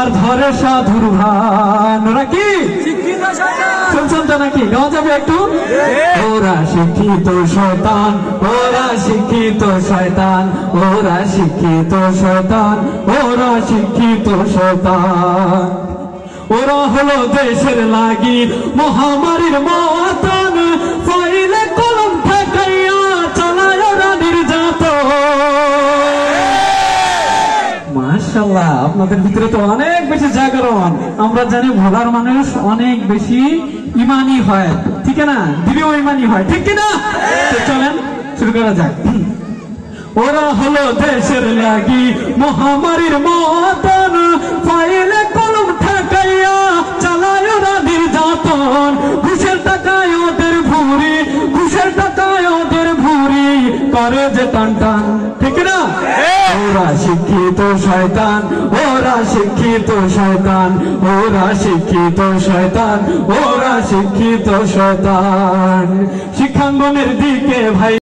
আর ধরে সাধুর ভান। ওরা কি শুনছেন তো নাকি? গাওয়া যাবে একটু? ওরা শিক্ষিত শয়তান, ওরা শিক্ষিত শয়তান, ওরা শিক্ষিত শয়তান, ওরা শিক্ষিত শয়তান। ওরা হলো দেশের লাগি মহামারীর মতন, ফাইলে কলম ঠেকাইয়া চালায় ওরা নির্যাতন। মাশাআল্লাহ, আপনাদের ভিতরে তো অনেক বেশি জাগরণ। আমরা জানি ভোলার মানুষ অনেক বেশি ইমানি হয়, ঠিক না? দিলেও ইমানি হয়, ঠিক কিনা? চলেন শুরু করা যাক। ওরা হলো দেশের লাগি মহামারীর মতন, ফাইলে কলম ঠেকাইয়া চালায় ওরা নির্যাতন। ঘুষের টাকায় ওদের ভুরি, ঘুষের টাকায় ওদের ভুরি করে যে টান টান, ঠিক না? ওরা শিক্ষিত শয়তান, ওরা শিক্ষিত শয়তান, ওরা শিক্ষিত শয়তান, ওরা শিক্ষিত শয়তান। শিক্ষাঙ্গনের দিকে ভাই